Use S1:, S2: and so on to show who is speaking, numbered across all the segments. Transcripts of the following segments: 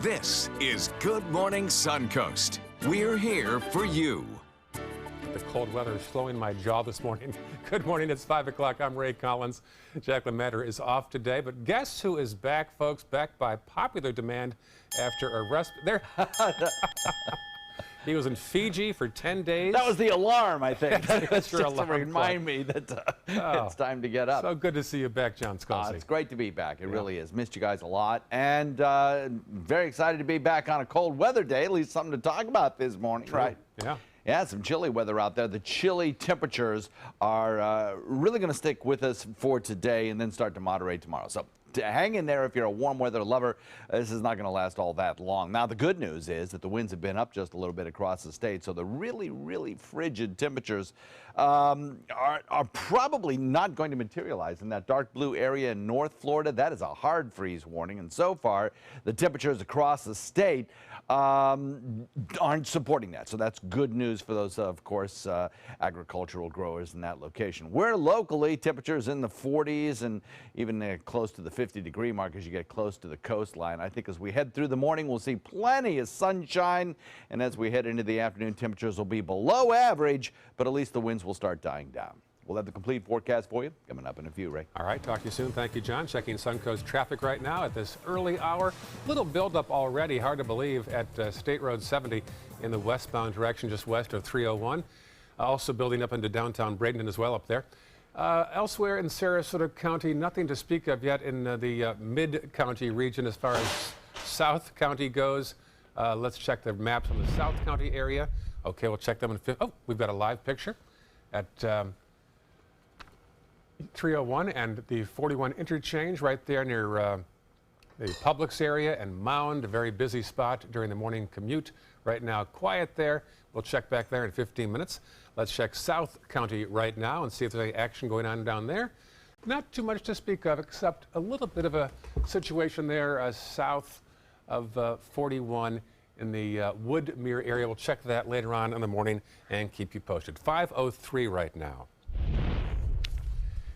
S1: This is Good Morning Suncoast. We're here for you.
S2: The cold weather is slowing my jaw this morning. Good morning, it's 5 o'clock. I'm Ray Collins. Jacqueline Matter is off today, but guess who is back, folks? Back by popular demand after a rest. There. He was in Fiji for 10 days.
S3: That was the alarm, I think. That's
S2: your
S3: just to
S2: alarm
S3: remind me that it's time to get up.
S2: So good to see you back, John Scalzi.
S3: It's great to be back. It really is. Missed you guys a lot. And very excited to be back on a cold weather day. At least something to talk about this morning.
S2: True.
S3: Right.
S2: Yeah.
S3: Yeah, some chilly weather out there. The chilly temperatures are really going to stick with us for today and then start to moderate tomorrow. So hang in there if you're a warm weather lover. This is not going to last all that long. Now, the good news is that the winds have been up just a little bit across the state, so the really, really frigid temperatures are probably not going to materialize in that dark blue area in North Florida. That is a hard freeze warning, and so far, the temperatures across the state aren't supporting that. So that's good news for those, of course, agricultural growers in that location. Where locally, temperatures in the 40s and even close to the 50-degree mark as you get close to the coastline. I think as we head through the morning, we'll see plenty of sunshine, and as we head into the afternoon, temperatures will be below average, but at least the winds will start dying down. We'll have the complete forecast for you coming up in a few, Ray.
S2: All right, talk to you soon. Thank you, John. Checking Suncoast traffic right now at this early hour. Little buildup already, hard to believe, at State Road 70 in the westbound direction, just west of 301. Also building up into downtown Bradenton as well up there. Elsewhere in Sarasota County, nothing to speak of yet in the mid-county region as far as South County goes. Let's check the maps on the South County area. Okay, we'll check them in we've got a live picture at 301 and the 41 interchange right there near the Publix area and Mound, a very busy spot during the morning commute. Right now, quiet there. We'll check back there in 15 minutes. Let's check South County right now and see if there's any action going on down there. Not too much to speak of, except a little bit of a situation there south of 41 in the Woodmere area. We'll check that later on in the morning and keep you posted. 5:03 right now.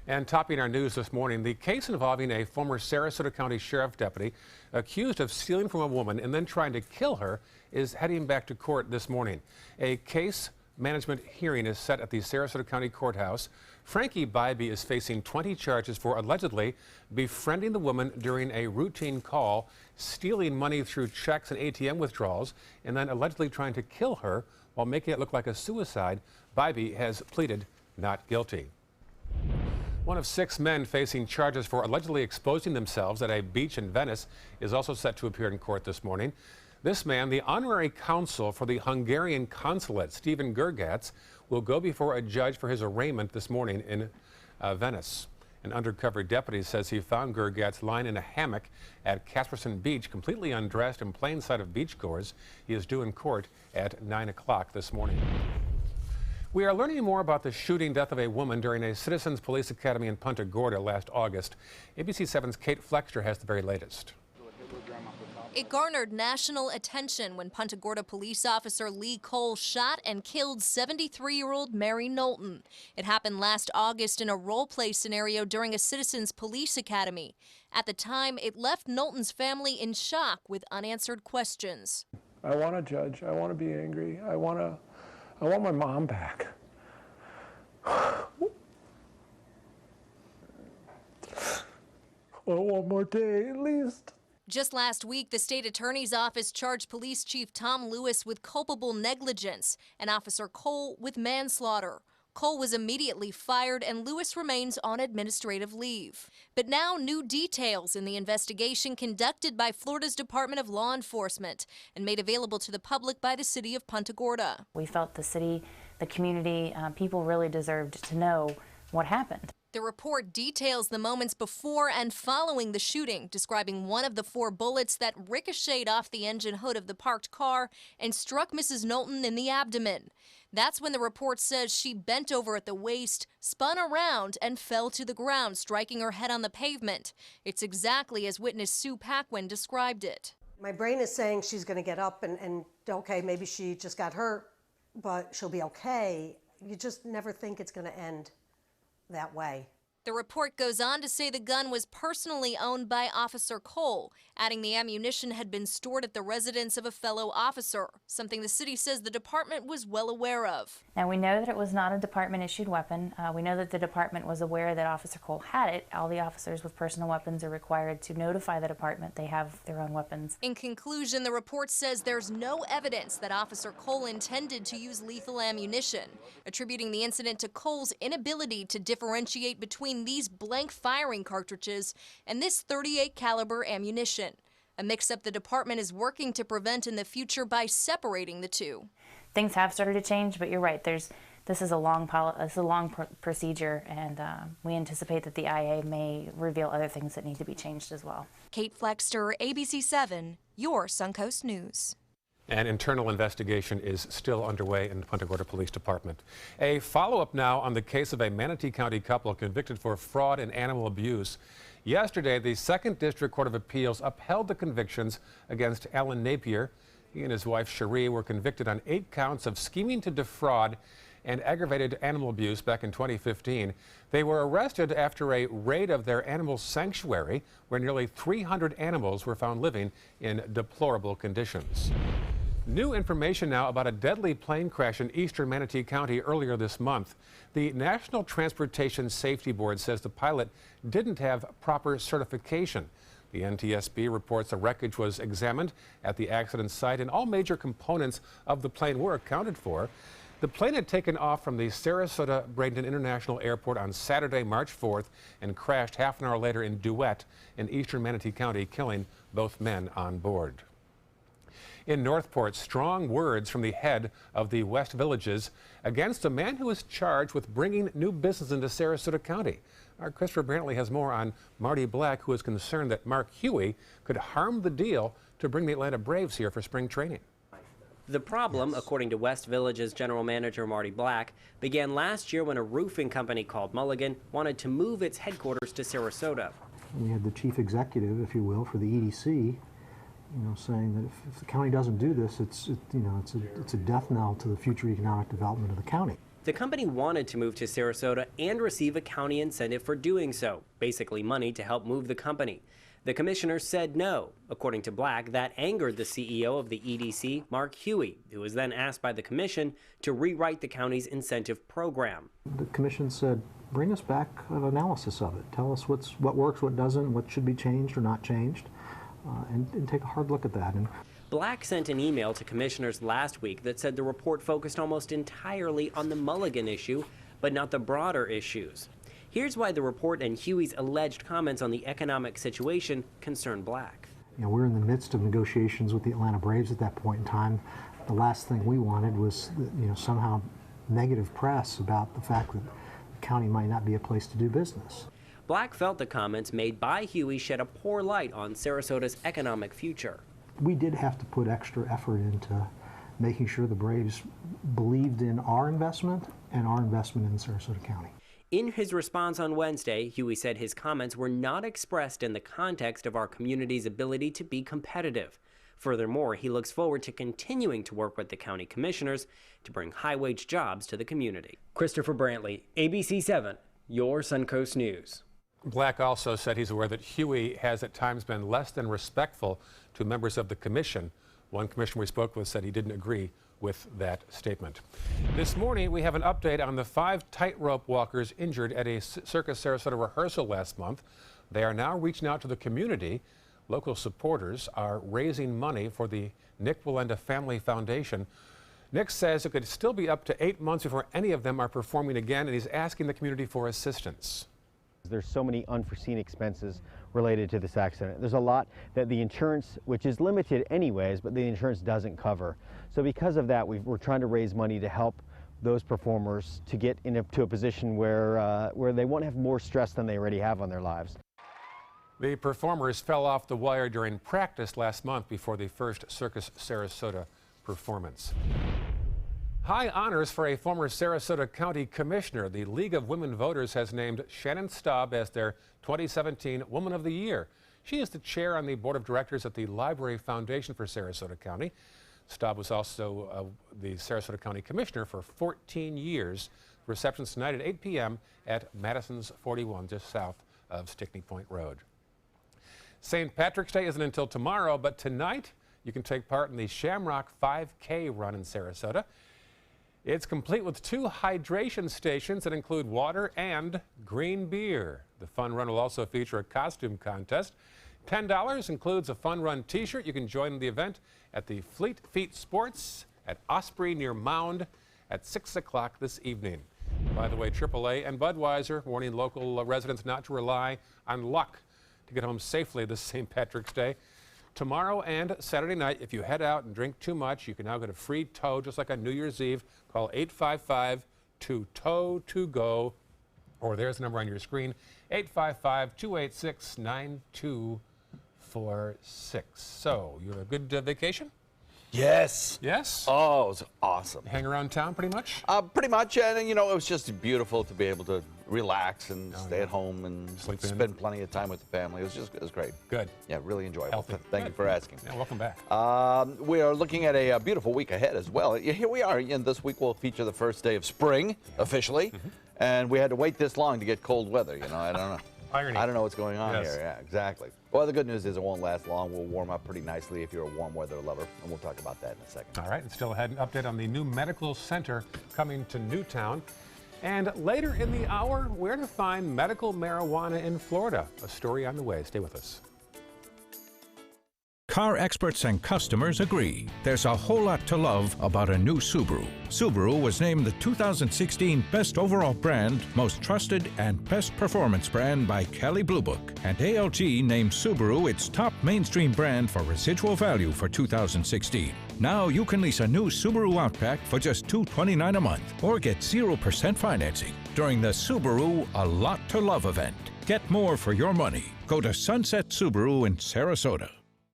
S2: And topping our news this morning, the case involving a former Sarasota County Sheriff deputy accused of stealing from a woman and then trying to kill her is heading back to court this morning. A case management hearing is set at the Sarasota County Courthouse. Frankie Bybee is facing 20 charges for allegedly befriending the woman during a routine call, stealing money through checks and ATM withdrawals, and then allegedly trying to kill her while making it look like a suicide. Bybee has pleaded not guilty. One of 6 men facing charges for allegedly exposing themselves at a beach in Venice is also set to appear in court this morning. This man, the honorary consul for the Hungarian consulate, Stephen Gergatz, will go before a judge for his arraignment this morning in Venice. An undercover deputy says he found Gergatz lying in a hammock at Casperson Beach, completely undressed in plain sight of beachgoers. He is due in court at 9 o'clock this morning. We are learning more about the shooting death of a woman during a Citizens Police Academy in Punta Gorda last August. ABC 7's Kate Flexter has the very latest.
S4: It garnered national attention when Punta Gorda police officer Lee Cole shot and killed 73-year-old Mary Knowlton. It happened last August in a role-play scenario during a Citizens Police Academy. At the time, it left Knowlton's family in shock with unanswered questions.
S5: I want to judge. I want to be angry. I want my mom back. Well, one more day at least.
S4: Just last week, the state attorney's office charged Police Chief Tom Lewis with culpable negligence and Officer Cole with manslaughter. Cole was immediately fired and Lewis remains on administrative leave. But now new details in the investigation conducted by Florida's Department of Law Enforcement and made available to the public by the city of Punta Gorda.
S6: We felt the city, the community, people really deserved to know what happened.
S4: The report details the moments before and following the shooting, describing one of the 4 bullets that ricocheted off the engine hood of the parked car and struck Mrs. Knowlton in the abdomen. That's when the report says she bent over at the waist, spun around, and fell to the ground, striking her head on the pavement. It's exactly as witness Sue Paquin described it.
S7: My brain is saying she's going to get up and okay, maybe she just got hurt, but she'll be okay. You just never think it's going to end that way.
S4: The report goes on to say the gun was personally owned by Officer Cole, adding the ammunition had been stored at the residence of a fellow officer, something the city says the department was well aware of.
S6: Now, we know that it was not a department-issued weapon. We know that the department was aware that Officer Cole had it. All the officers with personal weapons are required to notify the department they have their own weapons.
S4: In conclusion, the report says there's no evidence that Officer Cole intended to use lethal ammunition, attributing the incident to Cole's inability to differentiate between these blank firing cartridges and this .38 caliber ammunition, a mix-up the department is working to prevent in the future by separating the two.
S6: Things have started to change, but you're right. This is a long procedure, and we anticipate that the IA may reveal other things that need to be changed as well.
S4: Kate Flexter, ABC 7, your Suncoast News.
S2: An internal investigation is still underway in the Punta Gorda Police Department. A follow-up now on the case of a Manatee County couple convicted for fraud and animal abuse. Yesterday, the 2nd District Court of Appeals upheld the convictions against Alan Napier. He and his wife, Cherie, were convicted on 8 counts of scheming to defraud and aggravated animal abuse back in 2015. They were arrested after a raid of their animal sanctuary, where nearly 300 animals were found living in deplorable conditions. New information now about a deadly plane crash in eastern Manatee County earlier this month. The National Transportation Safety Board says the pilot didn't have proper certification. The NTSB reports the wreckage was examined at the accident site and all major components of the plane were accounted for. The plane had taken off from the Sarasota-Bradenton International Airport on Saturday, March 4th and crashed half an hour later in Duet in eastern Manatee County, killing both men on board. In Northport, strong words from the head of the West Villages against a man who is charged with bringing new business into Sarasota County. Our Christopher Brantley has more on Marty Black, who is concerned that Mark Huey could harm the deal to bring the Atlanta Braves here for spring training.
S8: The problem, according to West Village's general manager Marty Black, began last year when a roofing company called Mulligan wanted to move its headquarters to Sarasota.
S9: We had the chief executive, if you will, for the EDC, saying that if the county doesn't do this, it's a death knell to the future economic development of the county.
S8: The company wanted to move to Sarasota and receive a county incentive for doing so, basically money to help move the company. The commissioner said no. According to Black, that angered the CEO of the EDC, Mark Huey, who was then asked by the commission to rewrite the county's incentive program.
S9: The commission said, bring us back an analysis of it. Tell us what works, what doesn't, what should be changed or not changed, and take a hard look at that.
S8: Black sent an email to commissioners last week that said the report focused almost entirely on the Mulligan issue, but not the broader issues. Here's why the report and Huey's alleged comments on the economic situation concern Black.
S9: We're in the midst of negotiations with the Atlanta Braves at that point in time. The last thing we wanted was, somehow negative press about the fact that the county might not be a place to do business.
S8: Black felt the comments made by Huey shed a poor light on Sarasota's economic future.
S9: We did have to put extra effort into making sure the Braves believed in our investment and our investment in Sarasota County.
S8: In his response on Wednesday, Huey said his comments were not expressed in the context of our community's ability to be competitive. Furthermore, he looks forward to continuing to work with the county commissioners to bring high-wage jobs to the community. Christopher Brantley, ABC 7, your Suncoast News.
S2: Black also said he's aware that Huey has at times been less than respectful to members of the commission. One commissioner we spoke with said he didn't agree with that statement. This morning, we have an update on the 5 tightrope walkers injured at a Circus Sarasota rehearsal last month. They are now reaching out to the community. Local supporters are raising money for the Nick Wallenda Family Foundation. Nick says it could still be up to 8 months before any of them are performing again, and he's asking the community for assistance.
S10: There's so many unforeseen expenses related to this accident. There's a lot that the insurance, which is limited anyways, but the insurance doesn't cover. So because of that, we're trying to raise money to help those performers to get into a position where they won't have more stress than they already have on their lives.
S2: The performers fell off the wire during practice last month before the first Circus Sarasota performance. High honors for a former Sarasota County Commissioner. The League of Women Voters has named Shannon Staub as their 2017 Woman of the Year. She is the chair on the board of directors at the Library Foundation for Sarasota County. Staub was also the Sarasota County Commissioner for 14 years. Reception's tonight at 8 p.m. at Madison's 41, just south of Stickney Point Road. St. Patrick's Day isn't until tomorrow, but tonight you can take part in the Shamrock 5K run in Sarasota. It's complete with 2 hydration stations that include water and green beer. The fun run will also feature a costume contest. $10 includes a fun run t-shirt. You can join the event at the Fleet Feet Sports at Osprey near Mound at 6 o'clock this evening. By the way, AAA and Budweiser warning local residents not to rely on luck to get home safely this St. Patrick's Day. Tomorrow and Saturday night, if you head out and drink too much, you can now get a free tow just like on New Year's Eve. Call 855-2TOW-TO-GO, or there's the number on your screen, 855-286-9246. So, you have a good vacation?
S3: Yes.
S2: Yes?
S3: Oh, it was awesome.
S2: Hang around town pretty much?
S3: Pretty much, and you know, it was just beautiful to be able to relax and stay at home and spend plenty of time with the family. It was great.
S2: Good.
S3: Yeah, really enjoyable.
S2: Healthy.
S3: Thank you for asking.
S2: Yeah, welcome back.
S3: We are looking at a beautiful week ahead as well. Here we are, and this week will feature the first day of spring officially, and we had to wait this long to get cold weather. You know, I don't know.
S2: Irony.
S3: I don't know what's going on here. Yeah, exactly. Well, the good news is it won't last long. We'll warm up pretty nicely if you're a warm weather lover, and we'll talk about that in a second.
S2: All right, and still ahead, an update on the new medical center coming to Newtown. And later in the hour, where to find medical marijuana in Florida. A story on the way. Stay with us.
S11: Car experts and customers agree. There's a whole lot to love about a new Subaru. Subaru was named the 2016 Best Overall Brand, Most Trusted, and Best Performance Brand by Kelley Blue Book. And ALG named Subaru its top mainstream brand for residual value for 2016. Now you can lease a new Subaru Outback for just $229 a month or get 0% financing during the Subaru A Lot to Love event. Get more for your money. Go to Sunset Subaru in Sarasota.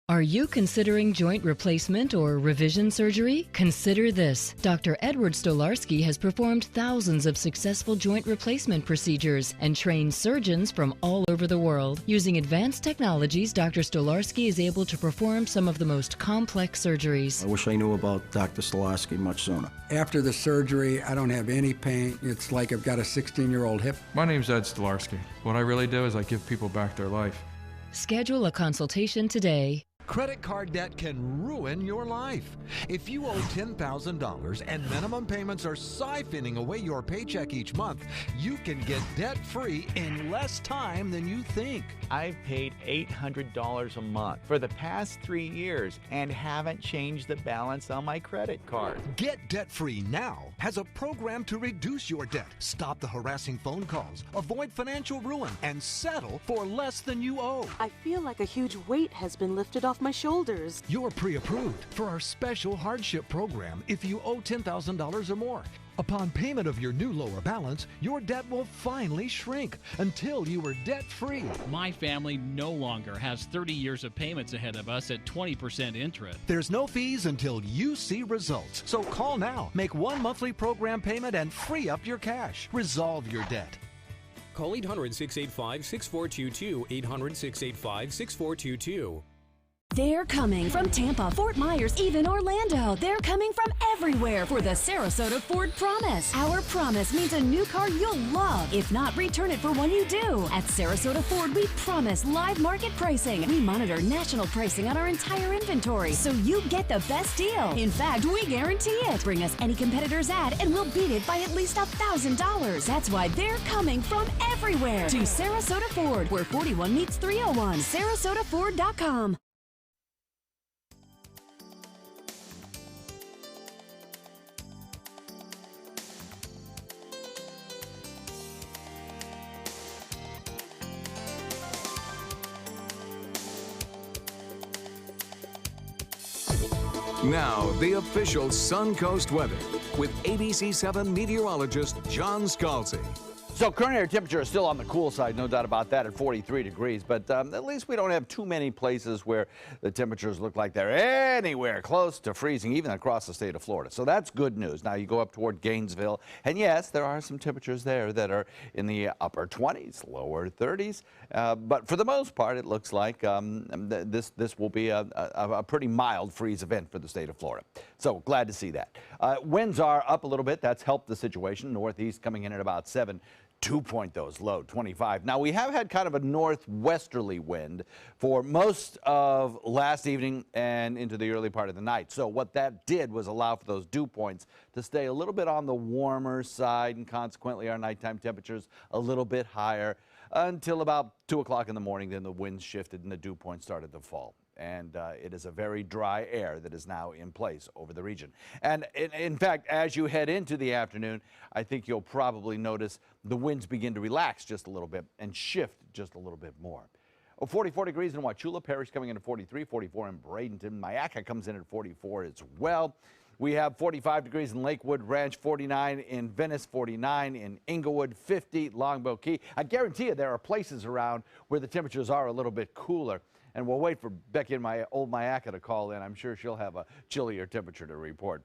S12: Are you considering joint replacement or revision surgery? Consider this. Dr. Edward Stolarski has performed thousands of successful joint replacement procedures and trained surgeons from all over the world. Using advanced technologies, Dr. Stolarski is able to perform some of the most complex surgeries.
S13: I wish I knew about Dr. Stolarski much sooner.
S14: After the surgery, I don't have any pain. It's like I've got a 16-year-old hip.
S15: My name's Ed Stolarski. What I really do is I give people back their life.
S12: Schedule a consultation today.
S16: Credit card debt can ruin your life. If you owe $10,000 and minimum payments are siphoning away your paycheck each month, you can get debt-free in less time than you think.
S17: I've paid $800 a month for the past 3 years and haven't changed the balance on my credit card.
S16: Get debt-free now has a program to reduce your debt, stop the harassing phone calls, avoid financial ruin, and settle for less than you owe.
S18: I feel like a huge weight has been lifted off my shoulders.
S16: You're pre-approved for our special hardship program if you owe $10,000 or more. Upon payment of your new lower balance, your debt will finally shrink until you are debt-free.
S19: My family no longer has 30 years of payments ahead of us at 20% interest.
S16: There's no fees until you see results. So call now, make one monthly program payment, and free up your cash. Resolve your debt.
S20: Call 800-685-6422, 800-685-6422.
S21: They're coming from Tampa, Fort Myers, even Orlando. They're coming from everywhere for the Sarasota Ford Promise. Our promise means a new car you'll love. If not, return it for one you do. At Sarasota Ford, we promise live market pricing. We monitor national pricing on our entire inventory, so you get the best deal. In fact, we guarantee it. Bring us any competitor's ad, and we'll beat it by at least $1,000. That's why they're coming from everywhere to Sarasota Ford, where 41 meets 301. SarasotaFord.com.
S1: Now, the official Suncoast weather with ABC7 meteorologist John Scalzi.
S3: So current air temperature is still on the cool side, no doubt about that, at 43 degrees. But at least we don't have too many places where the temperatures look like they're anywhere close to freezing, even across the state of Florida. So that's good news. Now you go up toward Gainesville, and yes, there are some temperatures there that are in the upper 20s, lower 30s. But for the most part, it looks like this will be a pretty mild freeze event for the state of Florida. So glad to see that. Winds are up a little bit. That's helped the situation. Northeast coming in at about 7. 2 point those low, 25. Now we have had kind of a northwesterly wind for most of last evening and into the early part of the night. So what that did was allow for those dew points to stay a little bit on the warmer side, and consequently our nighttime temperatures a little bit higher until about 2 o'clock in the morning. Then the winds shifted and the dew points started to fall. And it is a very dry air that is now in place over the region. And in fact, as you head into the afternoon, I think you'll probably notice the winds begin to relax just a little bit and shift just a little bit more. 44 degrees in Wauchula, Parrish coming in at 43, 44 in Bradenton. Mayaca comes in at 44 as well. We have 45 degrees in Lakewood Ranch, 49 in Venice, 49 in Inglewood, 50 Longboat Key. I guarantee you there are places around where the temperatures are a little bit cooler. And we'll wait for Becky in my old Mayaca to call in. I'm sure she'll have a chillier temperature to report.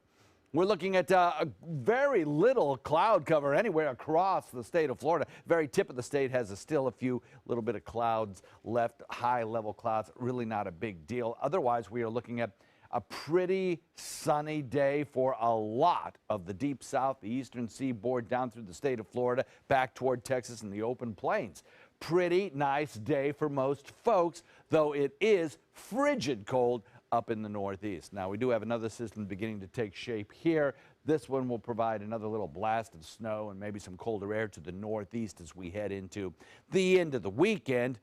S3: We're looking at a very little cloud cover anywhere across the state of Florida. Very tip of the state has still a few little bit of clouds left, high-level clouds, really not a big deal. Otherwise, we are looking at a pretty sunny day for a lot of the deep south, the eastern seaboard, down through the state of Florida, back toward Texas and the open plains. Pretty nice day for most folks, though it is frigid cold up in the northeast. Now, we do have another system beginning to take shape here. This one will provide another little blast of snow and maybe some colder air to the northeast as we head into the end of the weekend.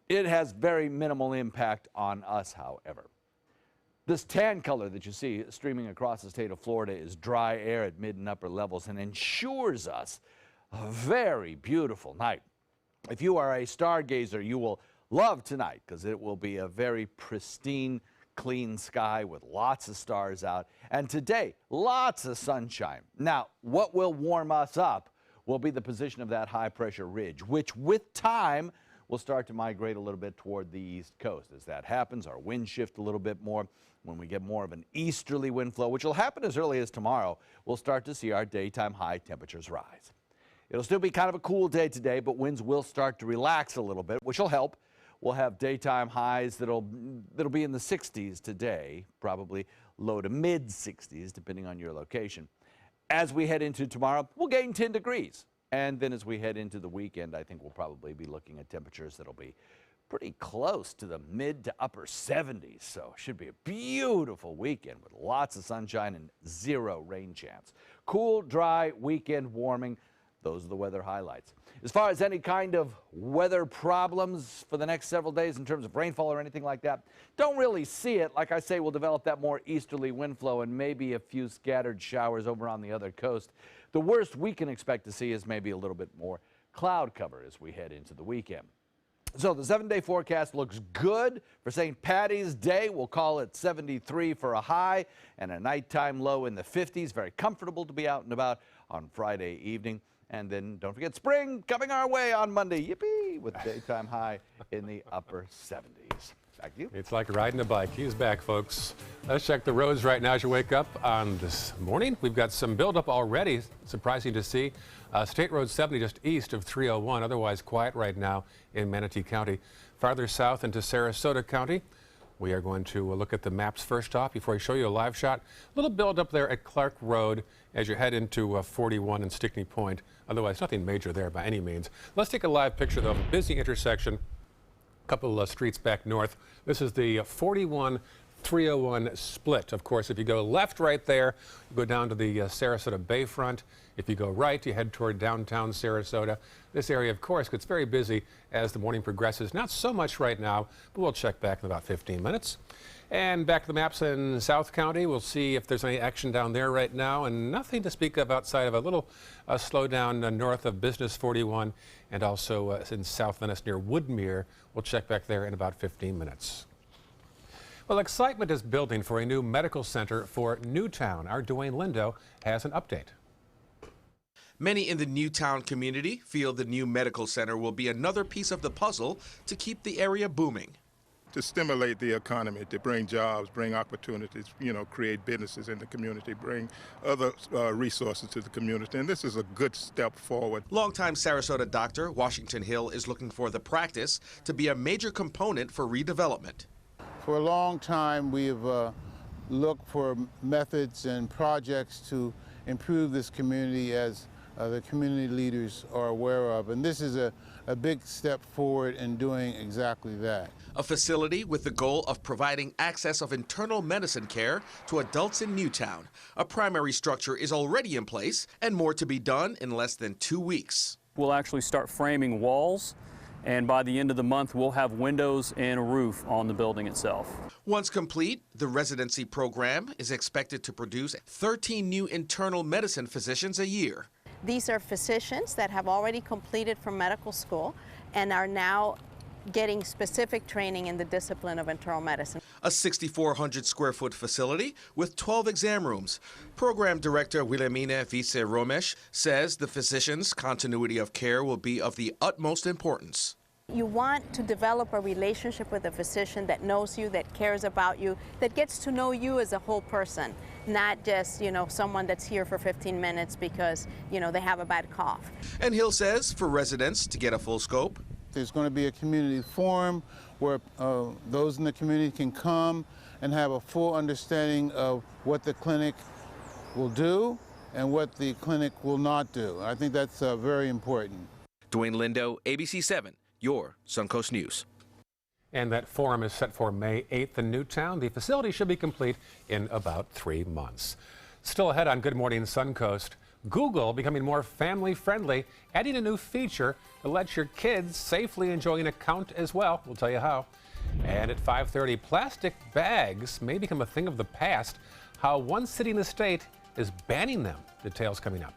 S3: It has very minimal impact on us, however. This tan color that you see streaming across the state of Florida is dry air at mid and upper levels and ensures us a very beautiful night. If you are a stargazer, you will love tonight because it will be a very pristine, clean sky with lots of stars out. And today, lots of sunshine. Now, what will warm us up will be the position of that high-pressure ridge, which with time will start to migrate a little bit toward the east coast. As that happens, our winds shift a little bit more. When we get more of an easterly wind flow, which will happen as early as tomorrow, we'll start to see our daytime high temperatures rise. It'll still be kind of a cool day today, but winds will start to relax a little bit, which will help. We'll have daytime highs that'll be in the 60s today, probably low to mid 60s, depending on your location. As we head into tomorrow, we'll gain 10 degrees. And then as we head into the weekend, I think we'll probably be looking at temperatures that'll be pretty close to the mid to upper 70s. So it should be a beautiful weekend with lots of sunshine and 0 rain chance. Cool, dry, weekend warming. Those are the weather highlights. As far as any kind of weather problems for the next several days in terms of rainfall or anything like that, don't really see it. Like I say, we'll develop that more easterly wind flow and maybe a few scattered showers over on the other coast. The worst we can expect to see is maybe a little bit more cloud cover as we head into the weekend. So the 7-day forecast looks good for St. Patty's Day. We'll call it 73 for a high and a nighttime low in the 50s. Very comfortable to be out and about on Friday evening. And then don't forget spring coming our way on Monday. Yippee! With daytime high in the upper 70s. Back to you.
S2: It's like riding a bike. He's back, folks. Let's check the roads right now as you wake up on this morning. We've got some buildup already. Surprising to see. State Road 70 just east of 301. Otherwise quiet right now in Manatee County. Farther south into Sarasota County. We are going to look at the maps first off before I show you a live shot. A little buildup there at Clark Road as you head into 41 and Stickney Point. Otherwise, nothing major there by any means. Let's take a live picture, though, of a busy intersection. A couple of streets back north. This is the 41-301 split. Of course, if you go left right there, you go down to the Sarasota Bayfront. If you go right, you head toward downtown Sarasota. This area, of course, gets very busy as the morning progresses. Not so much right now, but we'll check back in about 15 minutes. And back to the maps in South County. We'll see if there's any action down there right now, and nothing to speak of outside of a little slowdown north of Business 41 and also in South Venice near Woodmere. We'll check back there in about 15 minutes. Well, excitement is building for a new medical center for Newtown. Our Dwayne Lindo has an update.
S20: Many in the Newtown community feel the new medical center will be another piece of the puzzle to keep the area booming.
S22: To stimulate the economy, to bring jobs, bring opportunities, create businesses in the community, bring other resources to the community. And this is a good step forward.
S20: Longtime Sarasota doctor Washington Hill is looking for the practice to be a major component for redevelopment.
S23: For a long time, we've looked for methods and projects to improve this community, as the community leaders are aware of. And this is a big step forward in doing exactly that.
S20: A facility with the goal of providing access of internal medicine care to adults in Newtown. A primary structure is already in place and more to be done in less than 2 weeks.
S24: We'll actually start framing walls, and by the end of the month we'll have windows and a roof on the building itself.
S20: Once complete, the residency program is expected to produce 13 new internal medicine physicians a year.
S25: These are physicians that have already completed from medical school and are now getting specific training in the discipline of internal medicine.
S20: A 6,400 square foot facility with 12 exam rooms. Program Director Wilhelmina Vice Romesh says the physician's continuity of care will be of the utmost importance.
S25: You want to develop a relationship with a physician that knows you, that cares about you, that gets to know you as a whole person, not just, someone that's here for 15 minutes because, they have a bad cough.
S20: And Hill says for residents to get a full scope,
S23: there's going to be a community forum where those in the community can come and have a full understanding of what the clinic will do and what the clinic will not do. I think that's very important.
S20: Dwayne Lindo, ABC 7, your Suncoast News.
S2: And that forum is set for May 8th in Newtown. The facility should be complete in about 3 months. Still ahead on Good Morning Suncoast, Google becoming more family-friendly, adding a new feature that lets your kids safely enjoy an account as well. We'll tell you how. And at 5:30, plastic bags may become a thing of the past. How one city in the state is banning them. Details coming up.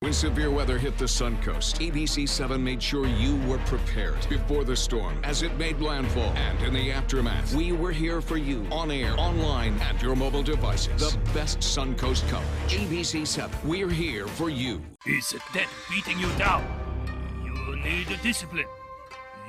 S1: When severe weather hit the Suncoast, ABC 7 made sure you were prepared before the storm, as it made landfall, and in the aftermath. We were here for you, on air, online, and your mobile devices. The best Suncoast coverage. ABC 7, we're here for you.
S26: Is that beating you down? You need discipline.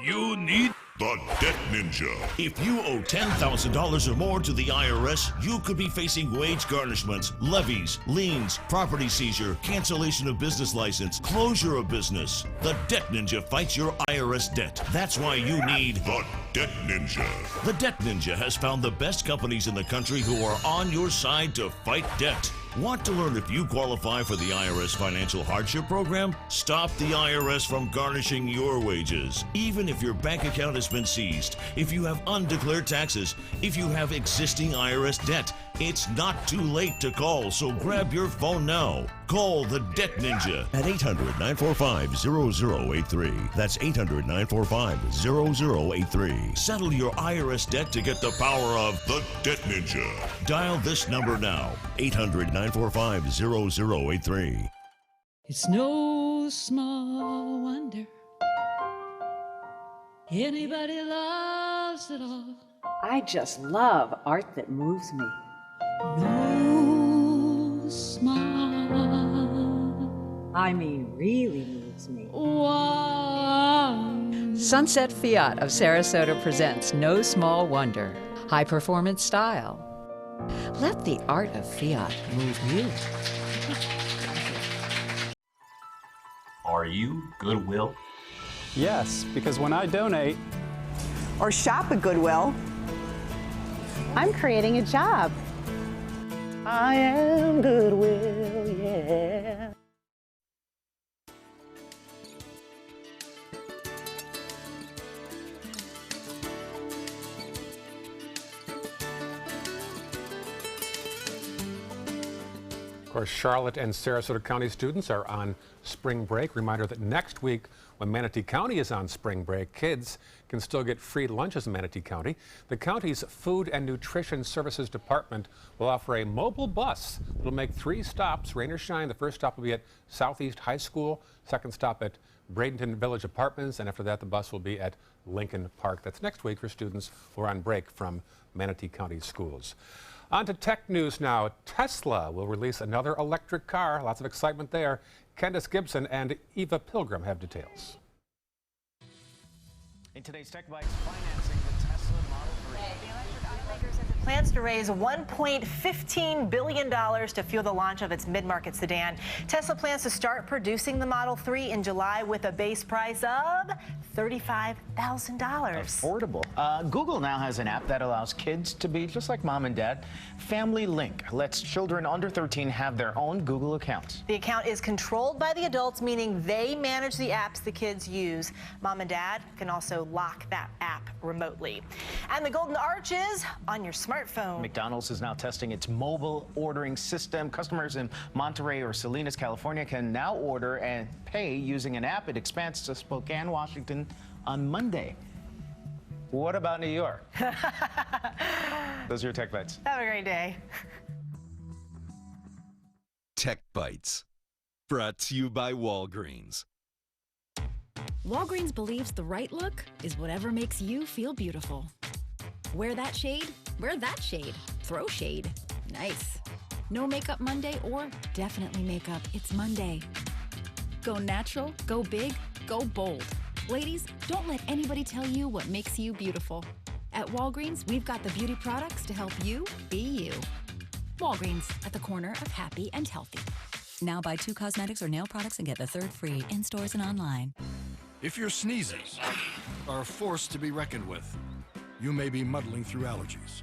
S26: You need
S27: the Debt Ninja. If you owe $10,000 or more to the IRS, you could be facing wage garnishments, levies, liens, property seizure, cancellation of business license, closure of business. The Debt Ninja fights your IRS debt. That's why you need the Debt Ninja. The Debt Ninja has found the best companies in the country who are on your side to fight debt. Want to learn if you qualify for the IRS Financial Hardship Program? Stop the IRS from garnishing your wages. Even if your bank account has been seized, if you have undeclared taxes, if you have existing IRS debt, it's not too late to call, so grab your phone now. Call the Debt Ninja at 800-945-0083. That's 800-945-0083. Settle your IRS debt to get the power of the Debt Ninja. Dial this number now, 800-945-0083.
S28: It's no small wonder anybody loves it all.
S29: I just love art that moves me.
S28: No small,
S29: I mean really moves me.
S28: One.
S30: Sunset Fiat of Sarasota presents No Small Wonder. High performance style. Let the art of Fiat move you.
S31: Are you Goodwill?
S32: Yes, because when I donate
S33: or shop at Goodwill,
S34: I'm creating a job.
S32: I am Goodwill, yeah.
S2: Of course, Charlotte and Sarasota County students are on spring break. Reminder that next week, when Manatee County is on spring break, kids can still get free lunches in Manatee County. The county's Food and Nutrition Services Department will offer a mobile bus that will make 3 stops, rain or shine. The first stop will be at Southeast High School, second stop at Bradenton Village Apartments, and after that, the bus will be at Lincoln Park. That's next week for students who are on break from Manatee County schools. On to tech news now. Tesla will release another electric car. Lots of excitement there. Candace Gibson and Eva Pilgrim have details.
S4: In today's Tech Bites, financing the Tesla Model 3.
S5: The electric automaker says it plans to raise $1.15 billion to fuel the launch of its mid-market sedan. Tesla plans to start producing the Model 3 in July with a base price of $35,000.
S4: Affordable. Google now has an app that allows kids to be just like mom and dad. Family Link lets children under 13 have their own Google accounts.
S5: The account is controlled by the adults, meaning they manage the apps the kids use. Mom and dad can also lock that app remotely. And the Golden Arches on your smartphone.
S4: McDonald's is now testing its mobile ordering system. Customers in Monterey or Salinas, California can now order and pay using an app. It expands to Spokane, Washington on Monday. What about New York? Those are your Tech Bites.
S5: Have a great day.
S6: Tech Bites, brought to you by Walgreens.
S21: Walgreens believes the right look is whatever makes you feel beautiful. Wear that shade, wear that shade. Throw shade. Nice. No makeup Monday or definitely makeup. It's Monday. Go natural, go big, go bold. Ladies, don't let anybody tell you what makes you beautiful. At Walgreens, we've got the beauty products to help you be you. Walgreens, at the corner of happy and healthy.
S7: Now buy 2 cosmetics or nail products and get the 3rd free in stores and online.
S8: If your sneezes are a force to be reckoned with, you may be muddling through allergies.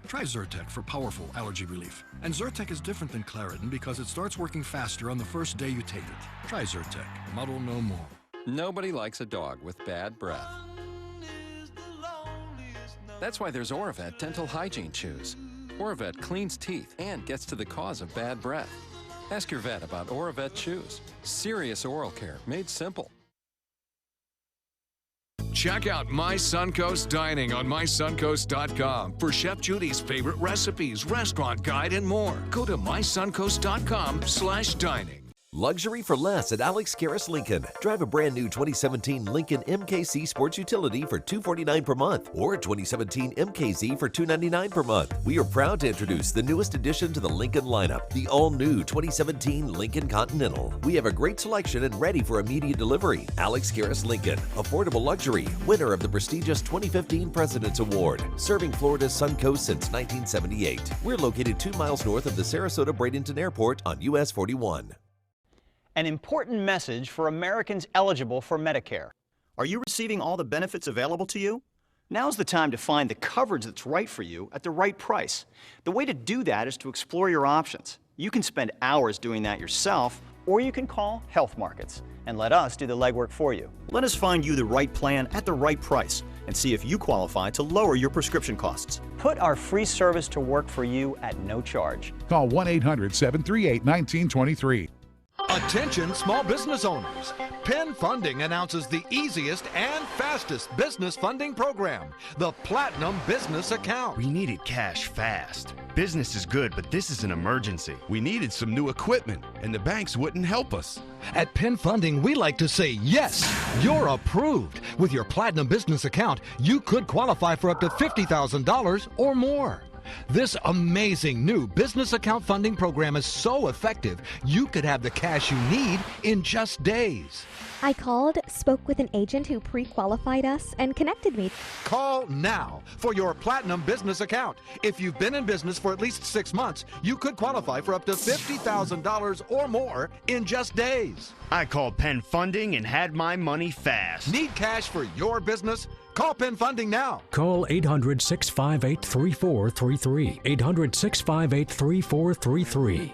S8: Try Zyrtec for powerful allergy relief. And Zyrtec is different than Claritin because it starts working faster on the first day you take it. Try Zyrtec. Muddle no more.
S9: Nobody likes a dog with bad breath. That's why there's Oravet Dental Hygiene Chews. Oravet cleans teeth and gets to the cause of bad breath. Ask your vet about Oravet Chews. Serious oral care made simple.
S1: Check out My Suncoast Dining on mysuncoast.com for Chef Judy's favorite recipes, restaurant guide, and more. Go to mysuncoast.com/dining.
S10: Luxury for less at Alex Karras Lincoln. Drive a brand new 2017 Lincoln MKC Sports Utility for $249 per month or 2017 MKZ for $299 per month. We are proud to introduce the newest addition to the Lincoln lineup, the all-new 2017 Lincoln Continental. We have a great selection and ready for immediate delivery. Alex Karras Lincoln, affordable luxury, winner of the prestigious 2015 President's Award, serving Florida's Suncoast since 1978. We're located 2 miles north of the Sarasota-Bradenton Airport on US 41.
S11: An important message for Americans eligible for Medicare. Are you receiving all the benefits available to you? Now's the time to find the coverage that's right for you at the right price. The way to do that is to explore your options. You can spend hours doing that yourself, or you can call Health Markets and let us do the legwork for you. Let us find you the right plan at the right price and see if you qualify to lower your prescription costs. Put our free service to work for you at no charge.
S12: Call 1-800-738-1923.
S16: Attention small business owners. Penn Funding announces the easiest and fastest business funding program, the Platinum Business Account.
S13: We needed cash fast. Business is good, but this is an emergency.
S14: We needed some new equipment, and the banks wouldn't help us.
S16: At Penn Funding, we like to say, yes, you're approved. With your Platinum Business Account, you could qualify for up to $50,000 or more. This amazing new business account funding program is so effective, you could have the cash you need in just days.
S15: I called, spoke with an agent who pre-qualified us, and connected me.
S16: Call now for your Platinum Business Account. If you've been in business for at least 6 months, you could qualify for up to $50,000 or more in just days.
S13: I called Penn Funding and had my money fast.
S16: Need cash for your business? Call Penn Funding now.
S17: Call 800-658-3433. 800-658-3433.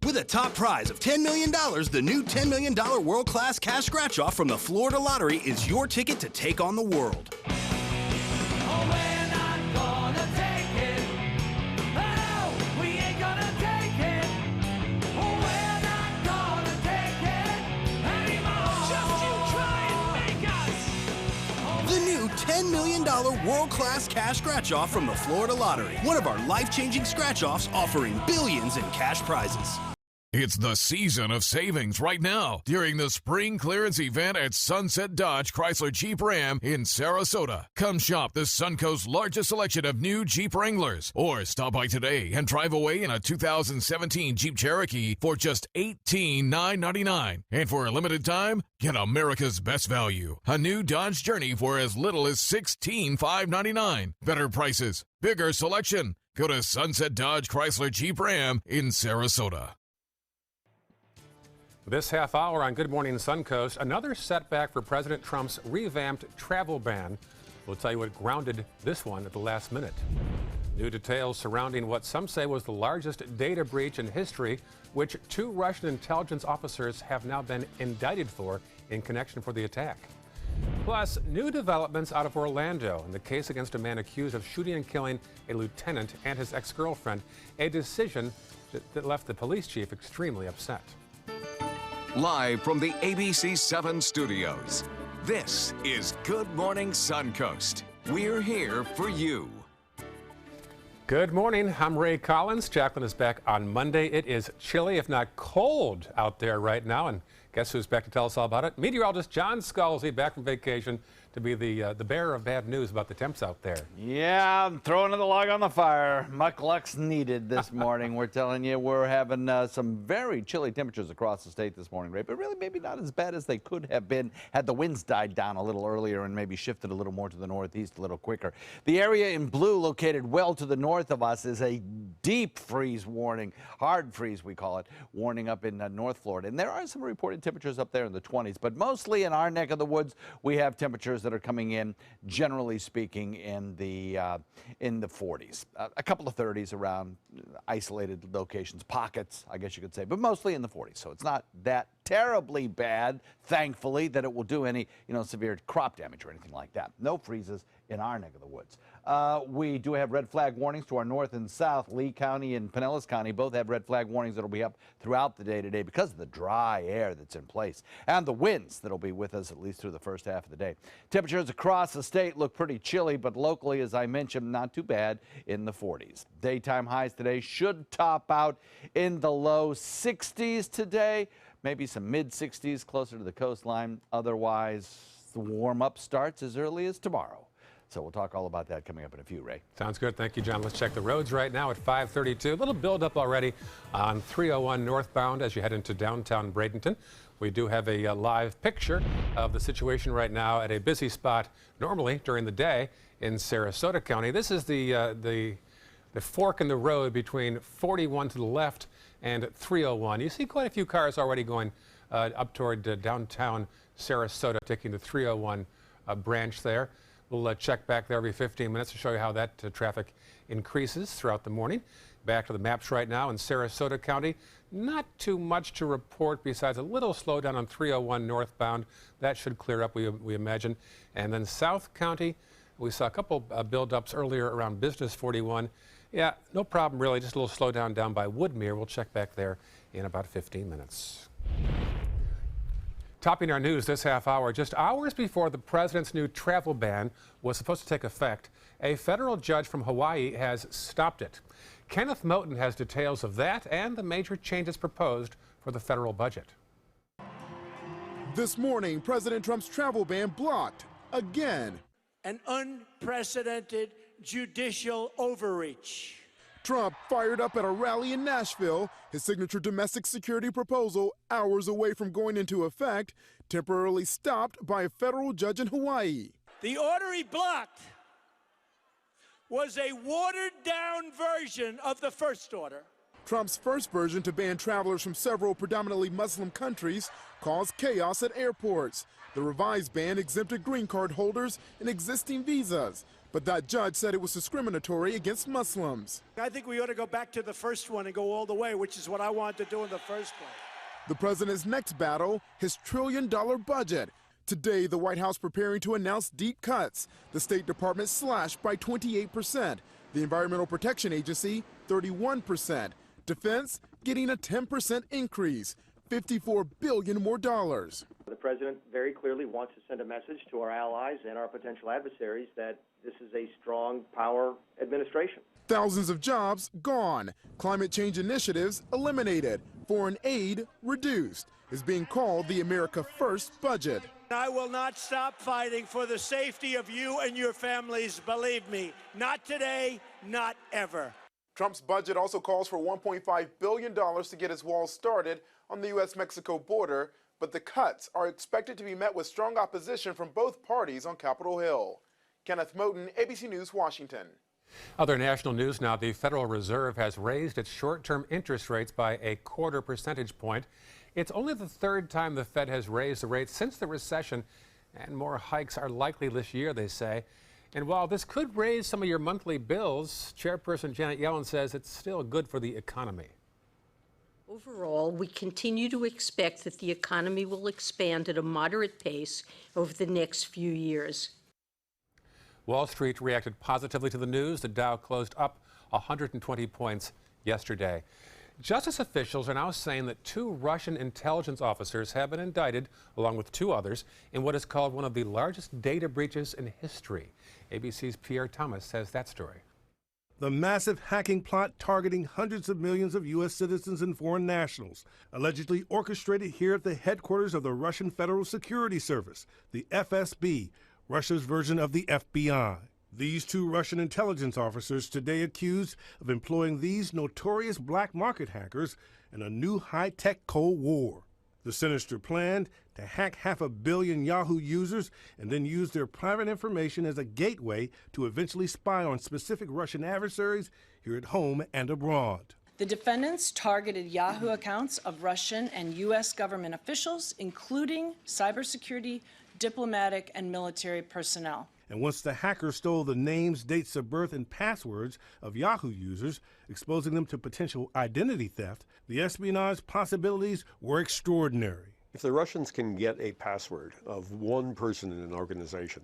S18: With a top prize of $10 million, the new $10 million world-class cash scratch-off from the Florida Lottery is your ticket to take on the world. $10 million world-class cash scratch-off from the Florida Lottery. One of our life-changing scratch-offs offering billions in cash prizes.
S1: It's the season of savings right now during the spring clearance event at Sunset Dodge Chrysler Jeep Ram in Sarasota. Come shop the Suncoast's largest selection of new Jeep Wranglers, or stop by today and drive away in a 2017 Jeep Cherokee for just $18,999. And for a limited time, get America's best value, a new Dodge Journey for as little as $16,599. Better prices, bigger selection. Go to Sunset Dodge Chrysler Jeep Ram in Sarasota.
S2: This half hour on Good Morning Suncoast, another setback for President Trump's revamped travel ban. We'll tell you what grounded this one at the last minute. New details surrounding what some say was the largest data breach in history, which 2 Russian intelligence officers have now been indicted for in connection for the attack. Plus, new developments out of Orlando in the case against a man accused of shooting and killing a lieutenant and his ex-girlfriend, a decision that left the police chief extremely upset.
S1: Live from the ABC 7 studios, this is Good Morning Suncoast. We're here for you.
S2: Good morning. I'm Ray Collins. Jacqueline is back on Monday. It is chilly, if not cold, out there right now. And guess who's back to tell us all about it? Meteorologist John Scalzi, back from vacation to be the bearer of bad news about the temps out there.
S3: Yeah, I'm throwing the log on the fire. Muck luck's needed this morning. We're telling you we're having some very chilly temperatures across the state this morning, Ray, but really maybe not as bad as they could have been had the winds died down a little earlier and maybe shifted a little more to the northeast a little quicker. The area in blue located well to the north of us is a deep freeze warning, hard freeze we call it, warning up in North Florida. And there are some reported temperatures up there in the 20s, but mostly in our neck of the woods, we have temperatures that are coming in, generally speaking, in the 40s. A couple of 30s around isolated locations, pockets, I guess you could say, but mostly in the 40s. So it's not that terribly bad, thankfully, that it will do any, severe crop damage or anything like that. No freezes in our neck of the woods. We do have red flag warnings to our north and south. Lee County and Pinellas County both have red flag warnings that will be up throughout the day today because of the dry air that's in place and the winds that will be with us at least through the first half of the day. Temperatures across the state look pretty chilly, but locally, as I mentioned, not too bad in the 40s. Daytime highs today should top out in the low 60s today, maybe some mid-60s closer to the coastline. Otherwise, the warm-up starts as early as tomorrow. So we'll talk all about that coming up in a few, Ray.
S2: Sounds good. Thank you, John. Let's check the roads right now at 532. A little buildup already on 301 northbound as you head into downtown Bradenton. We do have a live picture of the situation right now at a busy spot normally during the day in Sarasota County. This is the fork in the road between 41 to the left and 301. You see quite a few cars already going up toward downtown Sarasota, taking the 301 branch there. We'll check back there every 15 minutes to show you how that traffic increases throughout the morning. Back to the maps right now in Sarasota County. Not too much to report besides a little slowdown on 301 northbound. That should clear up, we imagine. And then South County, we saw a couple buildups earlier around Business 41. Yeah, no problem really, just a little slowdown down by Woodmere. We'll check back there in about 15 minutes. Topping our news this half hour, just hours before the president's new travel ban was supposed to take effect, a federal judge from Hawaii has stopped it. Kenneth Moten has details of that and the major changes proposed for the federal budget.
S12: This morning, President Trump's travel ban blocked again.
S17: An unprecedented judicial overreach.
S12: Trump fired up at a rally in Nashville, his signature domestic security proposal hours away from going into effect, temporarily stopped by a federal judge in Hawaii.
S17: The order he blocked was a watered-down version of the first order.
S12: Trump's first version to ban travelers from several predominantly Muslim countries caused chaos at airports. The revised ban exempted green card holders and existing visas. But that judge said it was discriminatory against Muslims.
S17: I think we ought to go back to the first one and go all the way, which is what I wanted to do in the first place.
S12: The president's next battle, his trillion-dollar budget. Today, the White House preparing to announce deep cuts. The State Department slashed by 28%. The Environmental Protection Agency, 31%. Defense getting a 10% increase, $54 billion more dollars.
S19: The president very clearly wants to send a message to our allies and our potential adversaries that this is a strong power administration.
S12: Thousands of jobs gone. Climate change initiatives eliminated. Foreign aid reduced. Is being called the America First budget.
S17: I will not stop fighting for the safety of you and your families, believe me. Not today, not ever.
S12: Trump's budget also calls for $1.5 billion to get his wall started on the U.S.-Mexico border, but the cuts are expected to be met with strong opposition from both parties on Capitol Hill. Kenneth Moten, ABC News, Washington.
S2: Other national news now. The Federal Reserve has raised its short-term interest rates by a 1/4 percentage point. It's only the third time the Fed has raised the rates since the recession, and more hikes are likely this year, they say. And while this could raise some of your monthly bills, Chairperson Janet Yellen says it's still good for the economy.
S20: Overall, we continue to expect that the economy will expand at a moderate pace over the next few years.
S2: Wall Street reacted positively to the news. The Dow closed up 120 points yesterday. Justice officials are now saying that 2 Russian intelligence officers have been indicted, along with 2 others, in what is called one of the largest data breaches in history. ABC's Pierre Thomas has that story.
S22: The massive hacking plot targeting hundreds of millions of U.S. citizens and foreign nationals, allegedly orchestrated here at the headquarters of the Russian Federal Security Service, the FSB, Russia's version of the FBI. These 2 Russian intelligence officers today accused of employing these notorious black market hackers in a new high-tech Cold War. The sinister planned to hack 500 million Yahoo users and then use their private information as a gateway to eventually spy on specific Russian adversaries here at home and abroad.
S23: The defendants targeted Yahoo accounts of Russian and U.S. government officials, including cybersecurity, diplomatic, and military personnel.
S22: And once the hackers stole the names, dates of birth, and passwords of Yahoo users, exposing them to potential identity theft, the espionage possibilities were extraordinary.
S24: If the Russians can get a password of one person in an organization,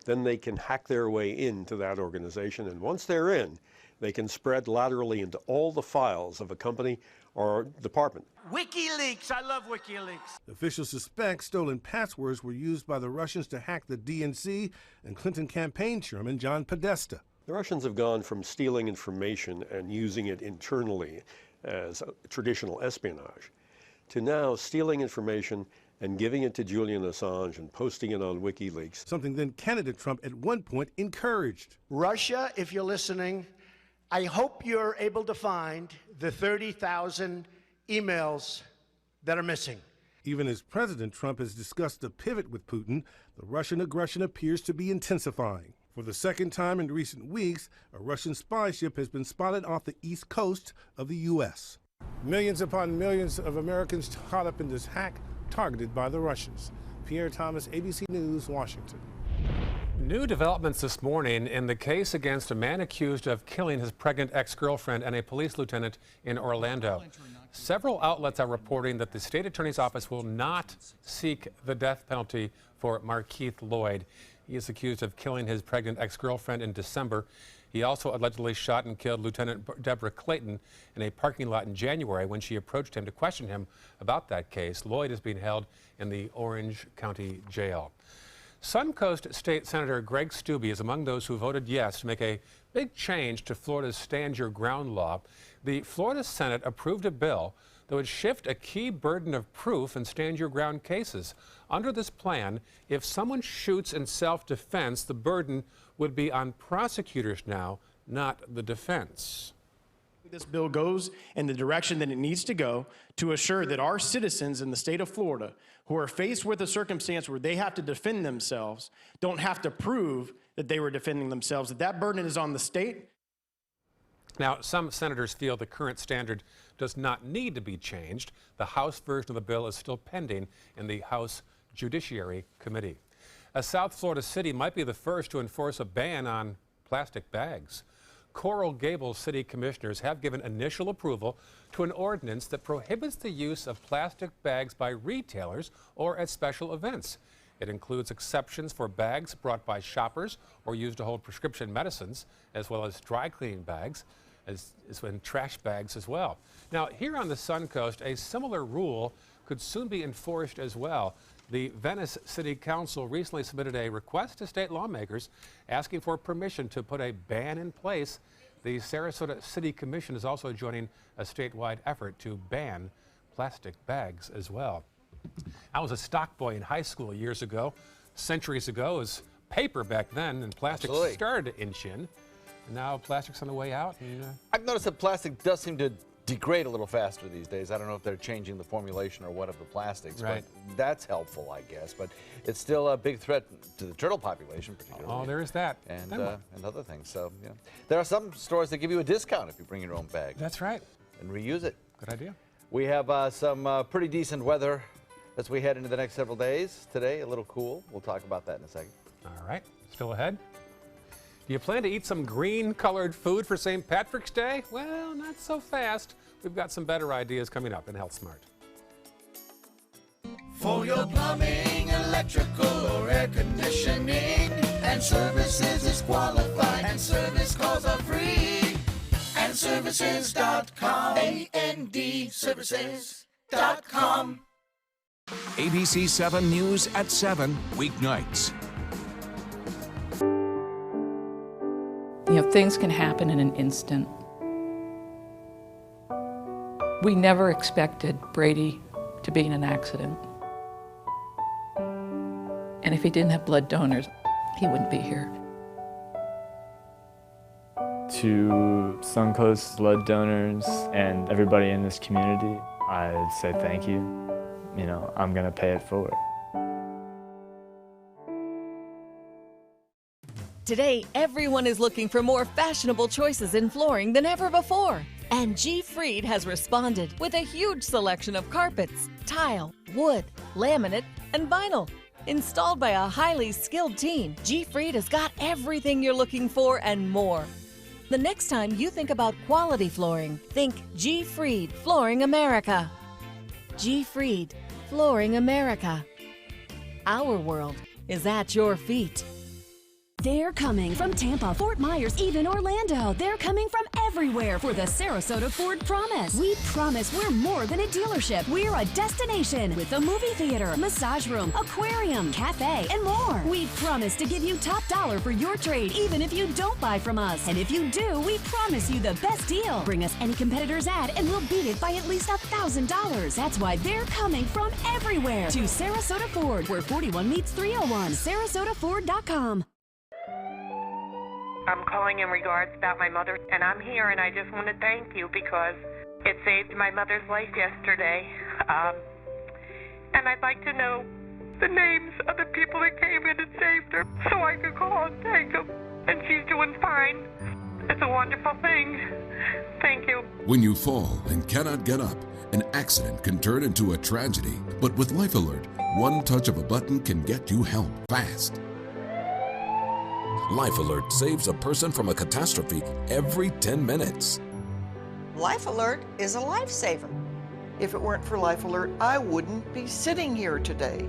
S24: then they can hack their way into that organization. And once they're in, they can spread laterally into all the files of a company or department.
S17: WikiLeaks, I love WikiLeaks.
S22: Officials suspect stolen passwords were used by the Russians to hack the DNC and Clinton campaign chairman John Podesta.
S24: The Russians have gone from stealing information and using it internally as traditional espionage to now stealing information and giving it to Julian Assange and posting it on WikiLeaks.
S22: Something then candidate Trump at one point encouraged.
S25: Russia, if you're listening, I hope you're able to find the 30,000 emails that are missing.
S22: Even as President Trump has discussed a pivot with Putin, the Russian aggression appears to be intensifying. For the second time in recent weeks, a Russian spy ship has been spotted off the east coast of the U.S. Millions upon millions of Americans caught up in this hack targeted by the Russians. Pierre Thomas, ABC News, Washington.
S2: New developments this morning in the case against a man accused of killing his pregnant ex-girlfriend and a police lieutenant in Orlando. Several outlets are reporting that the state attorney's office will not seek the death penalty for Markeith Lloyd. He is accused of killing his pregnant ex-girlfriend in December. He also allegedly shot and killed Lieutenant Deborah Clayton in a parking lot in January when she approached him to question him about that case. Lloyd is being held in the Orange County Jail. Suncoast State Senator Greg Steube is among those who voted yes to make a big change to Florida's Stand Your Ground law. The Florida Senate approved a bill that would shift a key burden of proof in Stand Your Ground cases. Under this plan, if someone shoots in self-defense, the burden would be on prosecutors now, not the defense.
S26: This bill goes in the direction that it needs to go to assure that our citizens in the state of Florida who are faced with a circumstance where they have to defend themselves don't have to prove that they were defending themselves, that burden is on the state.
S2: Now, some senators feel the current standard does not need to be changed. The House version of the bill is still pending in the House Judiciary Committee. A South Florida city might be the first to enforce a ban on plastic bags. Coral Gables City Commissioners have given initial approval to an ordinance that prohibits the use of plastic bags by retailers or at special events. It includes exceptions for bags brought by shoppers or used to hold prescription medicines, as well as dry cleaning bags, as in trash bags as well. Now, here on the Suncoast, a similar rule could soon be enforced as well. The Venice City Council recently submitted a request to state lawmakers asking for permission to put a ban in place. The Sarasota City Commission is also joining a statewide effort to ban plastic bags as well. I was a stock boy in high school years ago. Centuries ago, it was paper back then, and plastic
S3: Absolutely.
S2: started to inch in. And now plastic's on the way out. And,
S3: I've noticed that plastic does seem to degrade a little faster these days. I don't know if they're changing the formulation or what of the plastics,
S2: Right.
S3: but that's helpful, I guess. But it's still a big threat to the turtle population, particularly.
S2: Oh, there is that.
S3: And other things. So, yeah. There are some stores that give you a discount if you bring your own bag.
S2: That's right.
S3: And reuse it.
S2: Good idea.
S3: We have some pretty decent weather as we head into the next several days. Today, a little cool. We'll talk about that in a second.
S2: All right. Still ahead. Do you plan to eat some green-colored food for St. Patrick's Day? Well, not so fast. We've got some better ideas coming up in Health Smart.
S4: For your plumbing, electrical, or air conditioning, and services is qualified, and service calls are free. And services.com, AND services.com.
S1: ABC 7 News at 7, weeknights.
S5: You know, things can happen in an instant. We never expected Brady to be in an accident. And if he didn't have blood donors, he wouldn't be here.
S6: To Suncoast blood donors and everybody in this community, I'd say thank you. You know, I'm gonna pay it forward.
S7: Today, everyone is looking for more fashionable choices in flooring than ever before. And G. Fried has responded with a huge selection of carpets, tile, wood, laminate, and vinyl. Installed by a highly skilled team, G. Fried has got everything you're looking for and more. The next time you think about quality flooring, think G. Fried Flooring America. G. Fried Flooring America. Our world is at your feet.
S8: They're coming from Tampa, Fort Myers, even Orlando. They're coming from everywhere for the Sarasota Ford Promise. We promise we're more than a dealership. We're a destination with a movie theater, massage room, aquarium, cafe, and more. We promise to give you top dollar for your trade, even if you don't buy from us. And if you do, we promise you the best deal. Bring us any competitor's ad and we'll beat it by at least $1,000. That's why they're coming from everywhere to Sarasota Ford, where 41 meets 301. SarasotaFord.com.
S21: I'm calling in regards about my mother, and I'm here, and I just want to thank you because it saved my mother's life yesterday. And I'd like to know the names of the people that came in and saved her so I could call and thank them. And she's doing fine. It's a wonderful thing. Thank you.
S27: When you fall and cannot get up, an accident can turn into a tragedy. But with Life Alert, one touch of a button can get you help fast. Life Alert saves a person from a catastrophe every 10 minutes.
S28: Life Alert is a lifesaver. If it weren't for Life Alert, I wouldn't be sitting here today.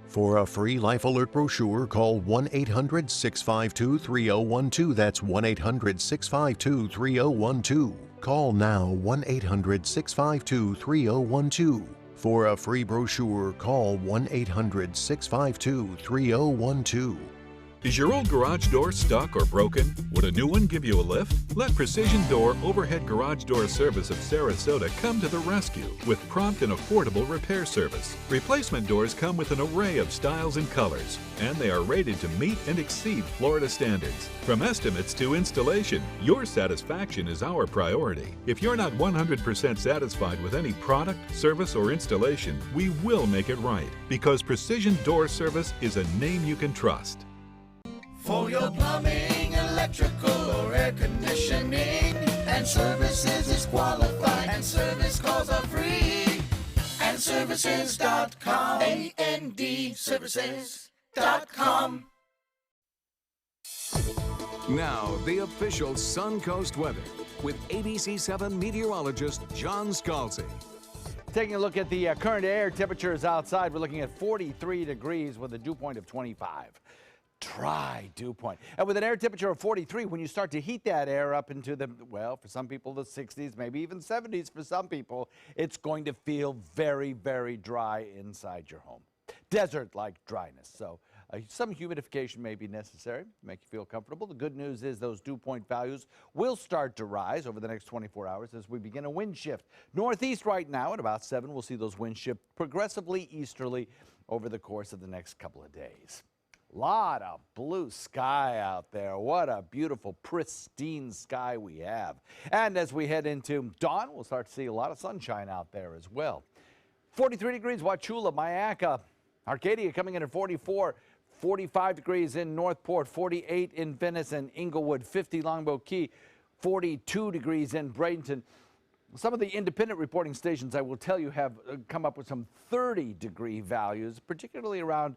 S29: For a free Life Alert brochure, call 1-800-652-3012. That's 1-800-652-3012. Call now 1-800-652-3012. For a free brochure, call 1-800-652-3012.
S30: Is your old garage door stuck or broken? Would a new one give you a lift? Let Precision Door Overhead Garage Door Service of Sarasota come to the rescue with prompt and affordable repair service. Replacement doors come with an array of styles and colors, and they are rated to meet and exceed Florida standards. From estimates to installation, your satisfaction is our priority. If you're not 100% satisfied with any product, service, or installation, we will make it right, because Precision Door Service is a name you can trust.
S4: For your plumbing, electrical, or air conditioning, and services is qualified, and service calls are free. And services.com, AND services.com.
S1: Now, the official Suncoast weather with ABC 7 meteorologist John Scalzi.
S3: Taking a look at the current air temperatures outside, we're looking at 43 degrees with a dew point of 25. Dry dew point. And with an air temperature of 43, when you start to heat that air up into the, well, for some people the 60s, maybe even 70s for some people, it's going to feel very, very dry inside your home. Desert-like dryness. So Some humidification may be necessary to make you feel comfortable. The good news is those dew point values will start to rise over the next 24 hours as we begin a wind shift. Northeast right now at about 7. We'll see those winds shift progressively easterly over the course of the next couple of days. Lot of blue sky out there. What a beautiful, pristine sky we have. And as we head into dawn, we'll start to see a lot of sunshine out there as well. 43 degrees, Wauchula, Myakka, Arcadia coming in at 44. 45 degrees in Northport, 48 in Venice and Inglewood, 50 Longboat Key, 42 degrees in Bradenton. Some of the independent reporting stations, I will tell you, have come up with some 30-degree values, particularly around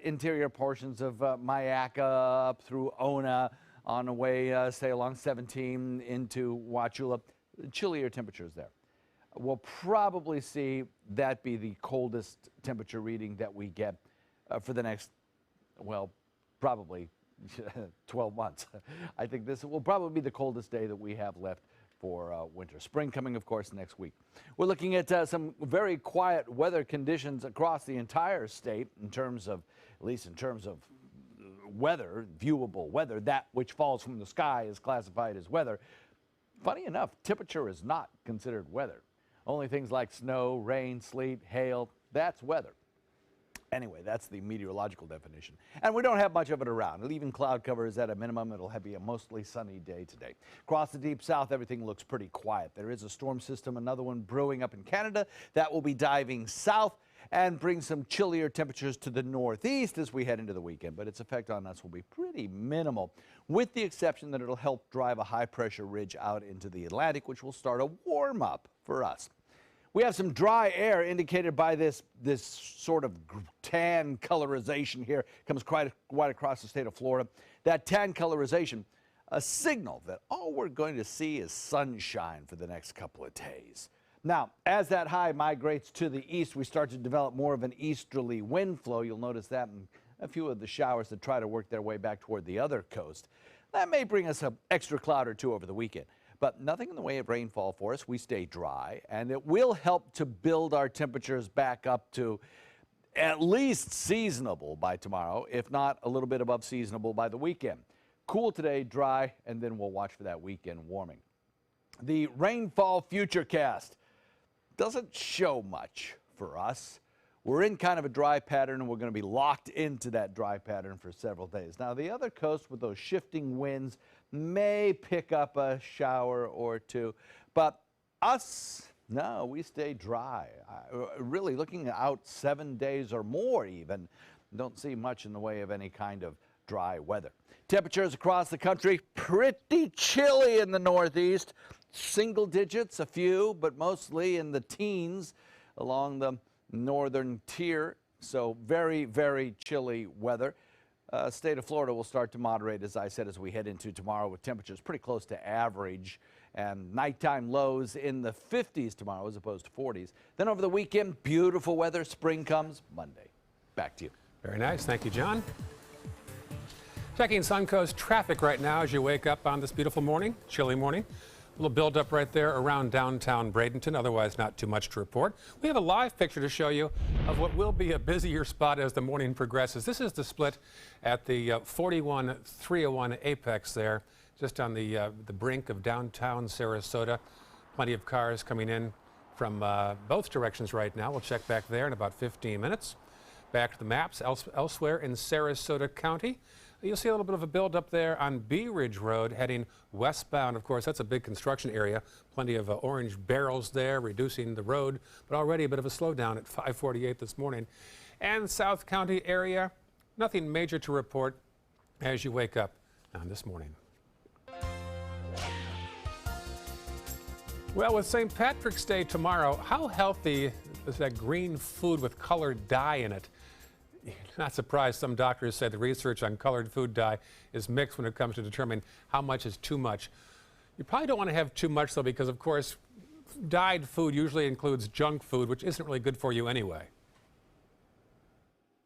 S3: interior portions of Myakka up through Ona, on the way, say, along 17 into Wauchula. Chillier temperatures there. We'll probably see that be the coldest temperature reading that we get for the next, well, probably 12 months. I think this will probably be the coldest day that we have left for winter. Spring coming, of course, next week. We're looking at some very quiet weather conditions across the entire state in terms of, at least in terms of weather, viewable weather. That which falls from the sky is classified as weather. Funny enough, temperature is not considered weather. Only things like snow, rain, sleet, hail, that's weather. Anyway, that's the meteorological definition. And we don't have much of it around. Even cloud cover is at a minimum. It'll be a mostly sunny day today. Across the deep south, everything looks pretty quiet. There is a storm system, another one brewing up in Canada. That will be diving south and bring some chillier temperatures to the northeast as we head into the weekend. But its effect on us will be pretty minimal, with the exception that it'll help drive a high-pressure ridge out into the Atlantic, which will start a warm-up for us. We have some dry air indicated by this sort of tan colorization here. Comes quite across the state of Florida. That tan colorization, a signal that all we're going to see is sunshine for the next couple of days. Now, as that high migrates to the east, we start to develop more of an easterly wind flow. You'll notice that in a few of the showers that try to work their way back toward the other coast. That may bring us an extra cloud or two over the weekend. But nothing in the way of rainfall for us. We stay dry, and it will help to build our temperatures back up to at least seasonable by tomorrow, if not a little bit above seasonable by the weekend. Cool today, dry, and then we'll watch for that weekend warming. The rainfall futurecast doesn't show much for us. We're in kind of a dry pattern, and we're going to be locked into that dry pattern for several days. Now, the other coast with those shifting winds may pick up a shower or two, but us, no, we stay dry. Really looking out 7 days or more even, don't see much in the way of any kind of dry weather. Temperatures across the country, pretty chilly in the northeast. Single digits, a few, but mostly in the teens along the northern tier. So very, very chilly weather. State of Florida will start to moderate, as I said, as we head into tomorrow, with temperatures pretty close to average and nighttime lows in the 50s tomorrow as opposed to 40s. Then over the weekend, beautiful weather. Spring comes Monday. Back to you.
S2: Very nice. Thank you, John. Checking Suncoast traffic right now as you wake up on this beautiful morning, chilly morning. A little buildup right there around downtown Bradenton, otherwise not too much to report. We have a live picture to show you of what will be a busier spot as the morning progresses. This is the split at the 41-301 apex there, just on the brink of downtown Sarasota. Plenty of cars coming in from both directions right now. We'll check back there in about 15 minutes. Back to the maps elsewhere in Sarasota County. You'll see a little bit of a buildup there on Bee Ridge Road heading westbound. Of course, that's a big construction area. Plenty of orange barrels there, reducing the road, but already a bit of a slowdown at 548 this morning. And South County area, nothing major to report as you wake up on this morning. Well, with St. Patrick's Day tomorrow, how healthy is that green food with colored dye in it? Not surprised, some doctors say the research on colored food dye is mixed when it comes to determining how much is too much. You probably don't want to have too much, though, because, of course, dyed food usually includes junk food, which isn't really good for you anyway.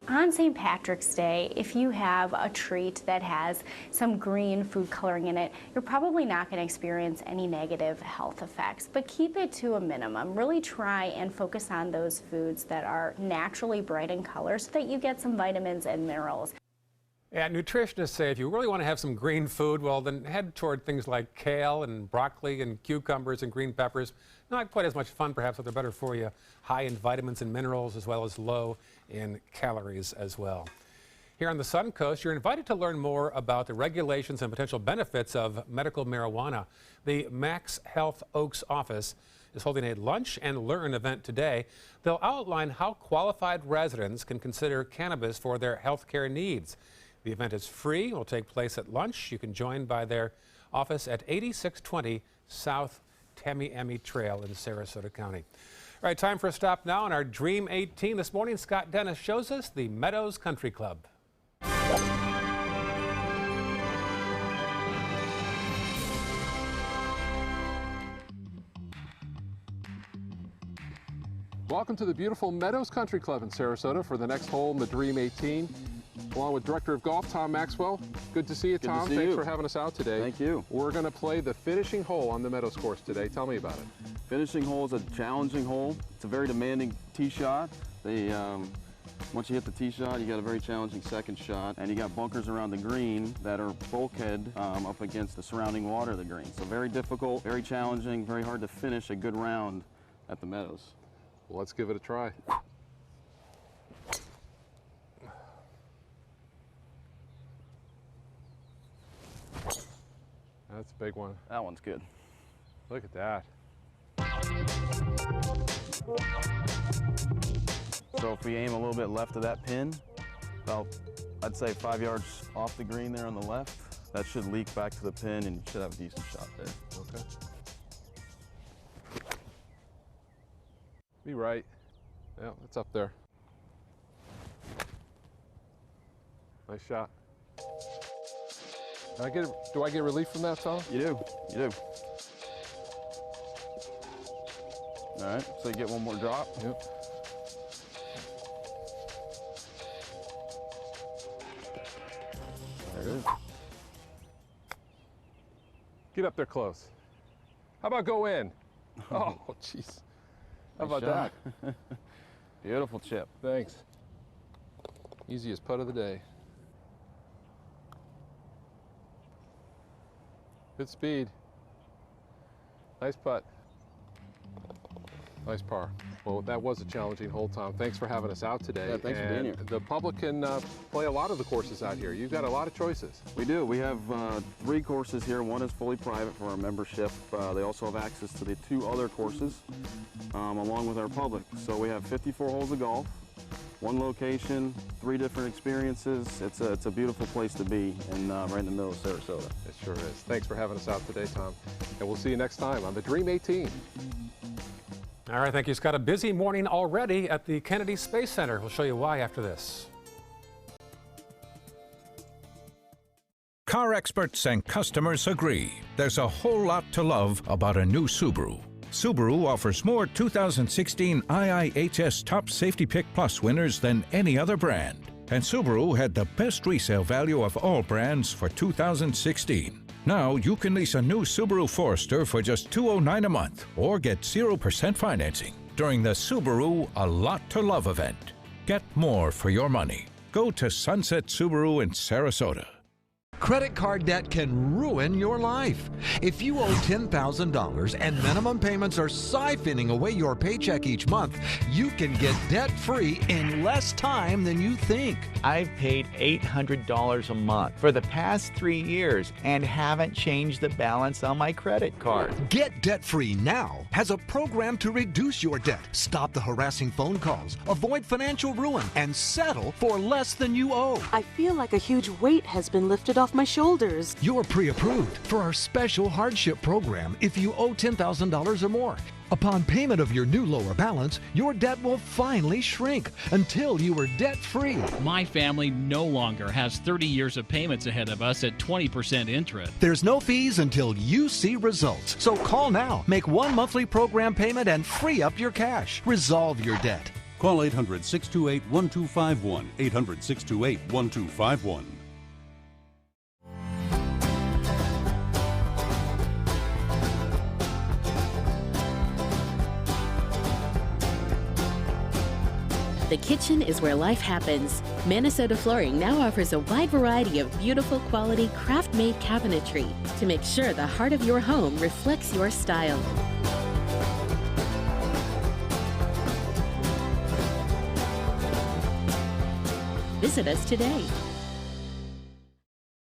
S9: On St. Patrick's Day, if you have a treat that has some green food coloring in it, you're probably not going to experience any negative health effects, but keep it to a minimum. Really try and focus on those foods that are naturally bright in color so that you get some vitamins and minerals.
S2: Yeah, nutritionists say if you really want to have some green food, well, then head toward things like kale and broccoli and cucumbers and green peppers. Not quite as much fun, perhaps, but they're better for you. High in vitamins and minerals, as well as low in calories as well. Here on the Suncoast, you're invited to learn more about the regulations and potential benefits of medical marijuana. The Max Health Oaks office is holding a Lunch and Learn event today. They'll outline how qualified residents can consider cannabis for their health care needs. The event is free and will take place at lunch. You can join by their office at 8620 South Tamiami Trail in Sarasota County. All right, time for a stop now on our Dream 18. This morning, Scott Dennis shows us the Meadows Country Club.
S10: Welcome to the beautiful Meadows Country Club in Sarasota for the next hole in the Dream 18. Along with Director of Golf, Tom Maxwell. Good to see you, Tom. Thanks for having us out today.
S11: Thank you.
S10: We're going to play the finishing hole on the Meadows course today. Tell me about it.
S11: Finishing hole is a challenging hole. It's a very demanding tee shot. Once you hit the tee shot, you got a very challenging second shot, and you got bunkers around the green that are bulkhead up against the surrounding water of the green. So very difficult, very challenging, very hard to finish a good round at the Meadows.
S10: Well, let's give it a try. That's a big one.
S11: That one's good.
S10: Look at that.
S11: So if we aim a little bit left of that pin, about, I'd say 5 yards off the green there on the left, that should leak back to the pin and you should have a decent shot there.
S10: Okay. Be right. Yeah, it's up there. Nice shot. Do I get relief from that, Tom?
S11: You do. You do. All right, so you get one more drop.
S10: Yep.
S11: There it is.
S10: Get up there close. How about go in? Oh, jeez. How about that?
S11: Beautiful chip.
S10: Thanks. Easiest putt of the day. Good speed. Nice putt. Nice par. Well, that was a challenging hole, Tom. Thanks for having us out today.
S11: Yeah, thanks for being here.
S10: The public can play a lot of the courses out here. You've got a lot of choices.
S11: We do. We have 3 courses here. One is fully private for our membership. They also have access to the 2 other courses along with our public. So we have 54 holes of golf, 1 location, 3 different experiences. It's a beautiful place to be and right in the middle of Sarasota.
S10: It sure is. Thanks for having us out today, Tom. And we'll see you next time on the Dream 18.
S2: All right, thank you, Scott. A busy morning already at the Kennedy Space Center. We'll show you why after this.
S12: Car experts and customers agree there's a whole lot to love about a new Subaru. Subaru offers more 2016 IIHS Top Safety Pick Plus winners than any other brand. And Subaru had the best resale value of all brands for 2016. Now you can lease a new Subaru Forester for just $209 a month or get 0% financing during the Subaru A Lot to Love event. Get more for your money. Go to Sunset Subaru in Sarasota.
S13: Credit card debt can ruin your life. If you owe $10,000 and minimum payments are siphoning away your paycheck each month, you can get debt-free in less time than you think.
S14: I've paid $800 a month for the past 3 years and haven't changed the balance on my credit card.
S13: Get debt-free now has a program to reduce your debt, stop the harassing phone calls, avoid financial ruin, and settle for less than you owe.
S15: I feel like a huge weight has been lifted off my shoulders.
S13: You're pre-approved for our special hardship program if you owe $10,000 or more. Upon payment of your new lower balance, your debt will finally shrink until you are debt-free.
S16: My family no longer has 30 years of payments ahead of us at 20% interest.
S13: There's no fees until you see results. So call now, make 1 monthly program payment, and free up your cash. Resolve your debt.
S5: Call 800-628-1251, 800-628-1251.
S17: The kitchen is where life happens. Minnesota Flooring now offers a wide variety of beautiful quality craft-made cabinetry to make sure the heart of your home reflects your style. Visit us today.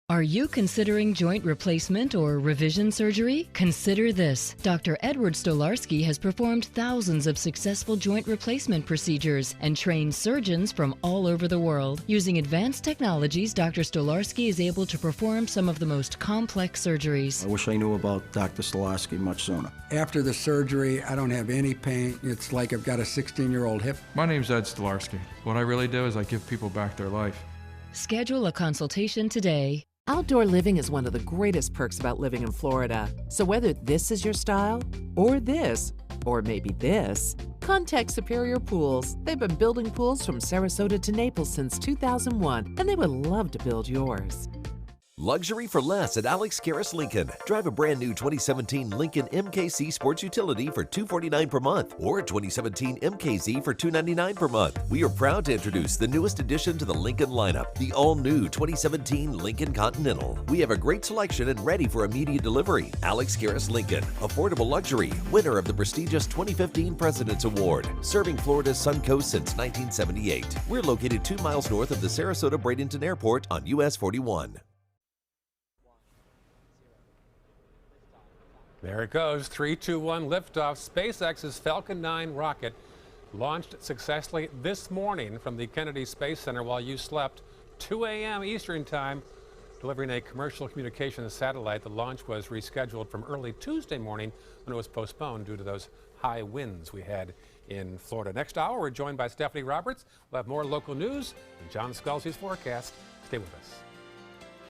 S18: Are you considering joint replacement or revision surgery? Consider this. Dr. Edward Stolarski has performed thousands of successful joint replacement procedures and trained surgeons from all over the world. Using advanced technologies, Dr. Stolarski is able to perform some of the most complex surgeries.
S19: I wish I knew about Dr. Stolarski much sooner.
S20: After the surgery, I don't have any pain. It's like I've got a 16-year-old hip.
S22: My name's Ed Stolarski. What I really do is I give people back their life.
S18: Schedule a consultation today.
S27: Outdoor living is one of the greatest perks about living in Florida. So whether this is your style, or this, or maybe this, contact Superior Pools. They've been building pools from Sarasota to Naples since 2001, and they would love to build yours.
S28: Luxury for less at Alex Karras Lincoln. Drive a brand new 2017 Lincoln MKZ Sports Utility for $249 per month or a 2017 MKZ for $299 per month. We are proud to introduce the newest addition to the Lincoln lineup, the all-new 2017 Lincoln Continental. We have a great selection and ready for immediate delivery. Alex Karras Lincoln, affordable luxury, winner of the prestigious 2015 President's Award, serving Florida's Suncoast since 1978. We're located 2 miles north of the Sarasota-Bradenton Airport on US 41.
S2: There it goes, 3, 2, 1 liftoff. SpaceX's Falcon 9 rocket launched successfully this morning from the Kennedy Space Center while you slept, 2 a.m. Eastern Time, delivering a commercial communications satellite. The launch was rescheduled from early Tuesday morning when it was postponed due to those high winds we had in Florida. Next hour, we're joined by Stephanie Roberts. We'll have more local news and John Scalzi's forecast. Stay with us.